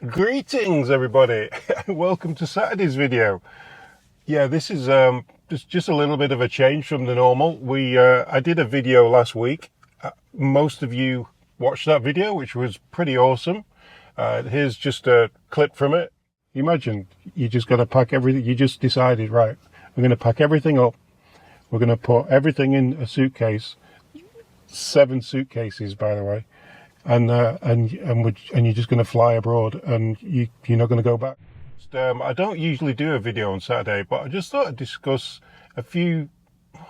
Greetings everybody. Welcome to Saturday's video. Yeah, this is just a little bit of a change from the normal. I did a video last week. Most of you watched that video, which was pretty awesome. Here's just a clip from it. Imagine you just got to pack everything. You just decided, right, we're going to pack everything up. We're going to put everything in a suitcase. 7 suitcases, by the way. And you're just going to fly abroad, and you're not going to go back. I don't usually do a video on Saturday, but I just thought I'd discuss a few,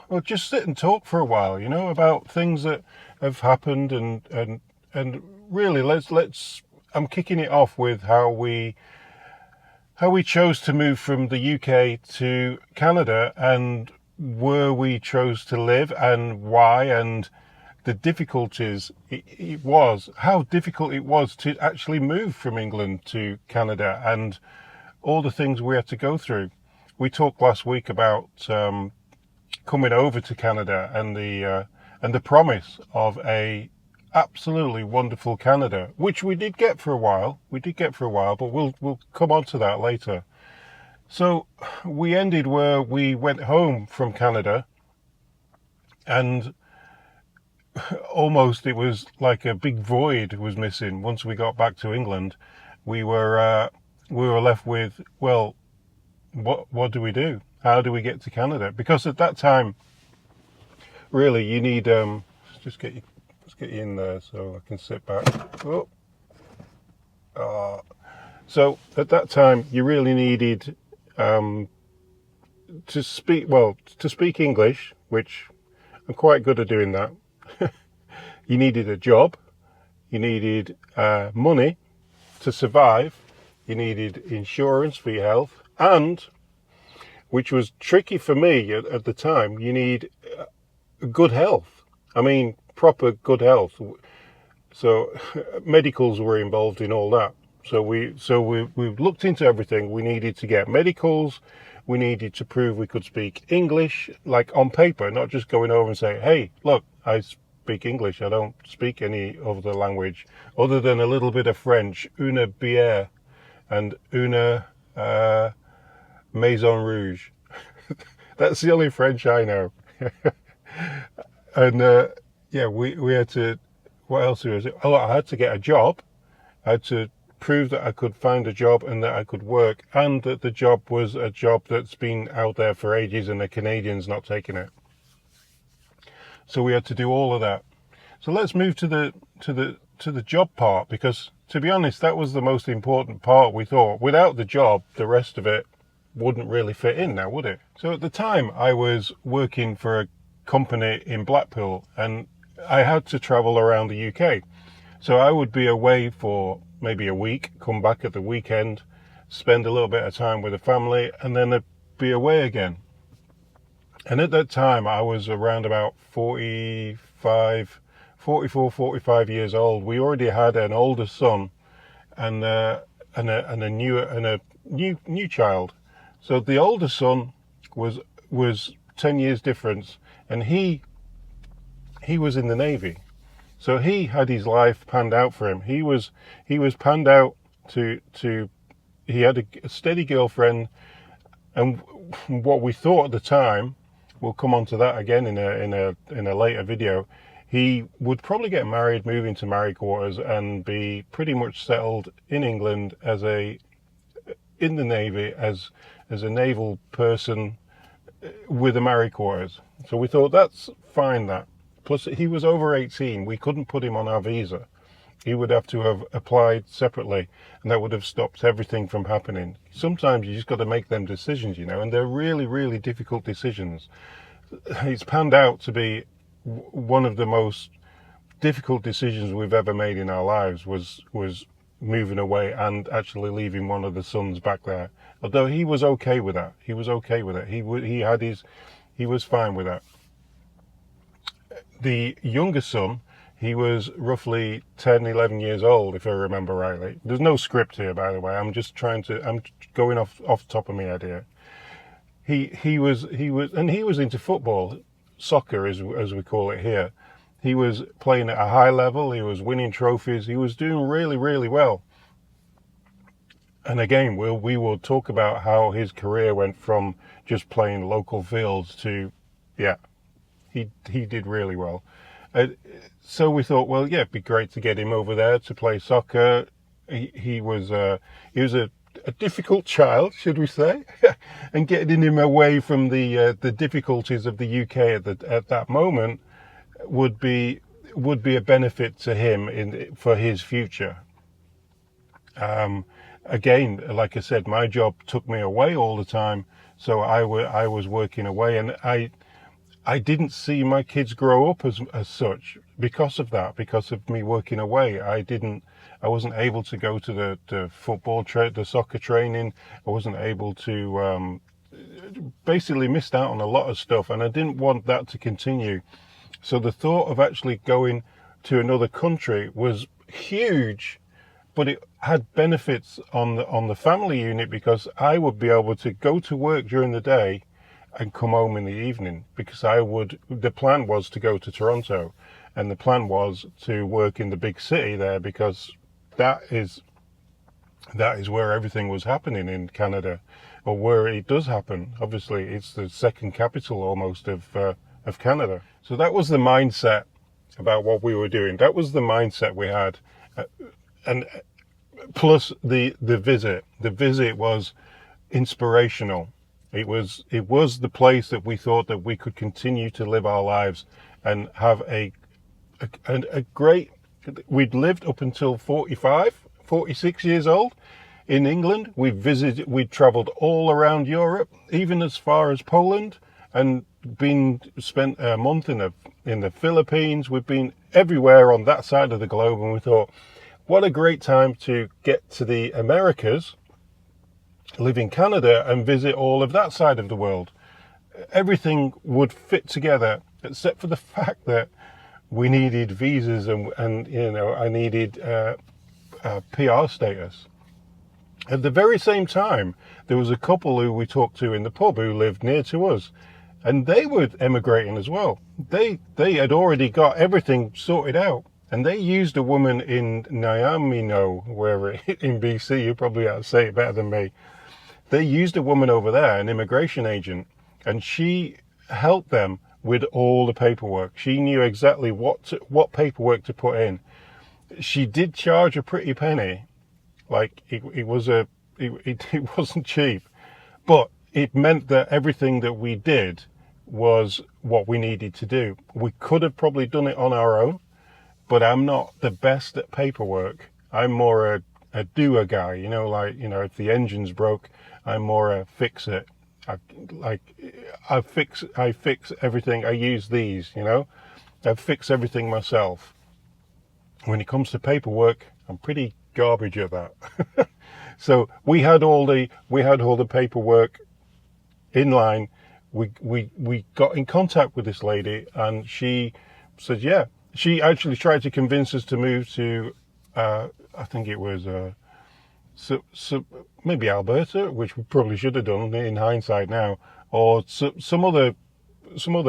well, just sit and talk for a while, about things that have happened, and really let's. I'm kicking it off with how we chose to move from the UK to Canada, and where we chose to live, and why, and the difficulties how difficult it was to actually move from England to Canada, and all the things we had to go through. We talked last week about coming over to Canada and the promise of a absolutely wonderful Canada, which we did get for a while. But we'll come on to that later. So we ended where we went home from Canada, and almost it was like a big void was missing. Once we got back to England, we were left with, well, what do we do? How do we get to Canada? Because at that time, really, you need let's get you in there so I can sit back. So at that time, you really needed to speak English, which I'm quite good at doing that. You needed a job, you needed money to survive, you needed insurance for your health, and, which was tricky for me at the time, you need good health. I mean, proper good health. So medicals were involved in all that. So we looked into everything. We needed to get medicals. We needed to prove we could speak English, like on paper, not just going over and saying, hey, look, I speak English. I don't speak any other language other than a little bit of French, une bière and une maison rouge. That's the only French I know. And we had to, what else was it? Oh, I had to get a job. I had to prove that I could find a job and that I could work, and that the job was a job that's been out there for ages and the Canadians not taking it. So we had to do all of that. So let's move to the job part, because to be honest, that was the most important part. We thought without the job, the rest of it wouldn't really fit in now, would it? So at the time, I was working for a company in Blackpool, and I had to travel around the UK. So I would be away for maybe a week, come back at the weekend, spend a little bit of time with the family, and then I'd be away again. And at that time, I was around about 44, 45 years old. We already had an older son and a new child. So the older son was 10 years difference, and he was in the Navy. So he had his life panned out for him. He was panned out to he had a steady girlfriend, and what we thought at the time, we'll come on to that again in a later video, he would probably get married, move into married quarters, and be pretty much settled in England in the Navy as a naval person with a married quarters. So we thought that's fine, that. Plus he was over 18. We couldn't put him on our visa. He would have to have applied separately, and that would have stopped everything from happening. Sometimes you just got to make them decisions, and they're really, really difficult decisions. It's panned out to be one of the most difficult decisions we've ever made in our lives, was moving away and actually leaving one of the sons back there. Although he was okay with that. He was fine with that. The younger son, he was roughly 10, 11 years old, if I remember rightly. There's no script here, by the way. I'm going off the top of my head here. He was into football, soccer as we call it here. He was playing at a high level. He was winning trophies. He was doing really, really well. And again, we will talk about how his career went from just playing local fields to, yeah, he did really well. Uh, so we thought, well, yeah, it'd be great to get him over there to play soccer. He was a difficult child, should we say, and getting him away from the difficulties of the UK at that moment would be a benefit to him for his future. Again, like I said, my job took me away all the time, so I was working away, and I didn't see my kids grow up as such because of that, because of me working away. I wasn't able to go to the soccer training. I wasn't able to, basically missed out on a lot of stuff, and I didn't want that to continue. So the thought of actually going to another country was huge, but it had benefits on the family unit, because I would be able to go to work during the day and come home in the evening, because the plan was to go to Toronto, and the plan was to work in the big city there, because that is where everything was happening in Canada, or where it does happen. Obviously, it's the second capital almost of Canada. So that was the mindset about what we were doing. That was the mindset we had. And plus the visit. The visit was inspirational. It was the place that we thought that we could continue to live our lives and have a great. We'd lived up until 46 years old in England. We'd travelled all around Europe, even as far as Poland, and spent a month in the Philippines. We've been everywhere on that side of the globe, and we thought, what a great time to get to the Americas, live in Canada, and visit all of that side of the world. Everything would fit together, except for the fact that we needed visas, and I needed PR status. At the very same time, there was a couple who we talked to in the pub who lived near to us, and they were emigrating as well. They had already got everything sorted out. And they used a woman in Niamino, wherever in BC, you probably have to say it better than me. They used a woman over there, an immigration agent, and she helped them with all the paperwork. She knew exactly what paperwork to put in. She did charge a pretty penny, like it wasn't cheap, but it meant that everything that we did was what we needed to do. We could have probably done it on our own, but I'm not the best at paperwork. I'm more a doer guy, if the engine's broke, I'm more a fix it. I fix everything. I use these, I fix everything myself. When it comes to paperwork, I'm pretty garbage at that. So we had all the paperwork in line. We got in contact with this lady, and she said, yeah. She actually tried to convince us to move to, I think it was maybe Alberta, which we probably should have done in hindsight now, or some other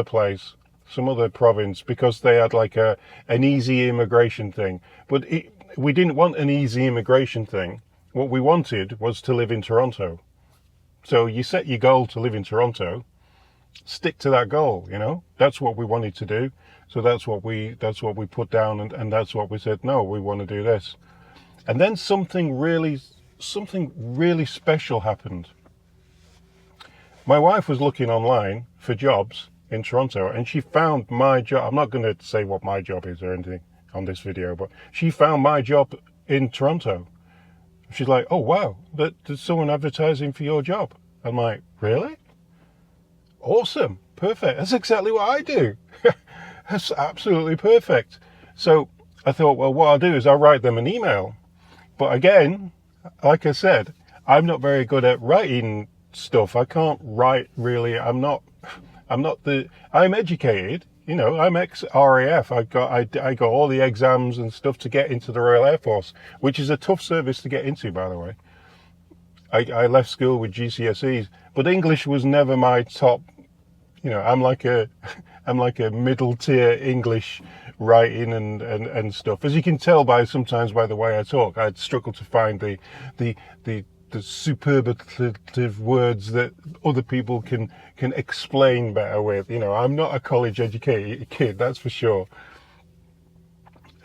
place, some other province, because they had like an easy immigration thing. But we didn't want an easy immigration thing. What we wanted was to live in Toronto. So you set your goal to live in Toronto, stick to that goal, That's what we wanted to do. So that's what we put down, and that's what we said, no, we want to do this. And then something really special happened. My wife was looking online for jobs in Toronto, and she found my job. I'm not going to say what my job is or anything on this video, but she found my job in Toronto. She's like, oh wow, there's someone advertising for your job. I'm like, really? Awesome, perfect. That's exactly what I do. That's absolutely perfect. So I thought, well, what I'll do is I'll write them an email. But again, like I said, I'm not very good at writing stuff. I can't write really. I'm educated, I'm ex-RAF. I got all the exams and stuff to get into the Royal Air Force, which is a tough service to get into, by the way. I left school with GCSEs, but English was never my top. I'm like a middle tier English writing and stuff. As you can tell sometimes by the way I talk, I'd struggle to find the the superlative words that other people can explain better with. You know, I'm not a college educated kid, that's for sure.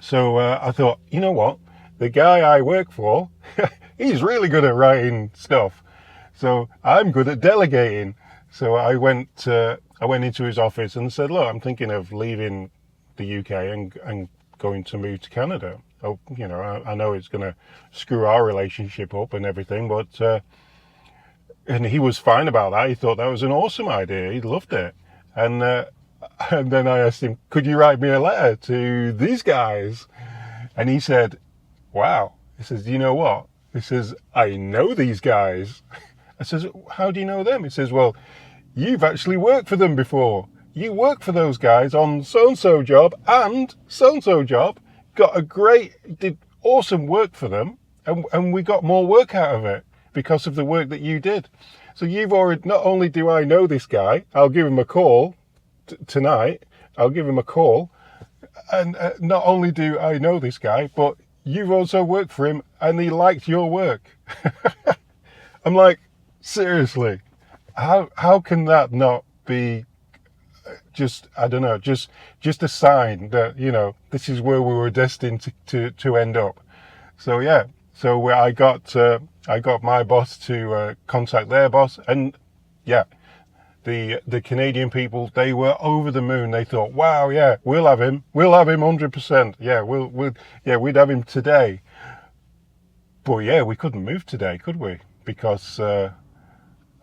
So I thought, you know what, the guy I work for, he's really good at writing stuff, so I'm good at delegating. So I went into his office and said, look, I'm thinking of leaving the UK and going to move to Canada. Oh, you know, I know it's going to screw our relationship up and everything, but and he was fine about that. He thought that was an awesome idea. He loved it. And then I asked him, could you write me a letter to these guys? And he said, wow. He says, you know what? He says, I know these guys. I says, how do you know them? He says, well, you've actually worked for them before. You worked for those guys on so-and-so job and so-and-so job, did awesome work for them, and we got more work out of it because of the work that you did. So you've already, not only do I know this guy, I'll give him a call tonight, I'll give him a call, and not only do I know this guy, but you've also worked for him and he liked your work. I'm like, seriously, how can that not be just, I don't know, just a sign that, you know, this is where we were destined to end up. So yeah, so I got my boss to contact their boss, and yeah, the Canadian people, they were over the moon. They thought, wow, yeah, we'll have him 100%. Yeah, we'd have him today. But yeah, we couldn't move today, could we? Because a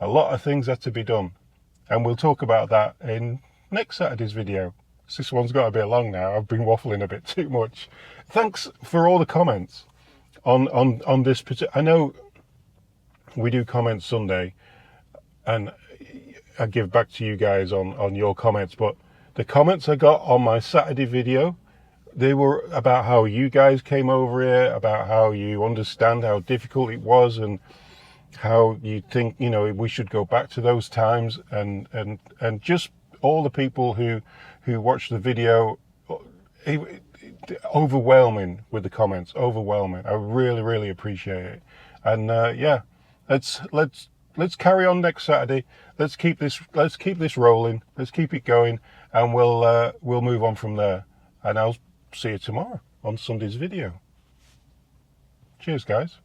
lot of things had to be done, and we'll talk about that in next Saturday's video. This one's got a bit long now. I've been waffling a bit too much. Thanks for all the comments on this particular. I know we do comments Sunday, and I give back to you guys on your comments, but the comments I got on my Saturday video, they were about how you guys came over here, about how you understand how difficult it was, and how you think, you know, we should go back to those times, and just all the people who watched the video, overwhelming with the comments, overwhelming. I really appreciate it. And yeah, let's carry on next Saturday. Let's keep this rolling. Let's keep it going, and we'll move on from there. And I'll see you tomorrow on Sunday's video. Cheers, guys.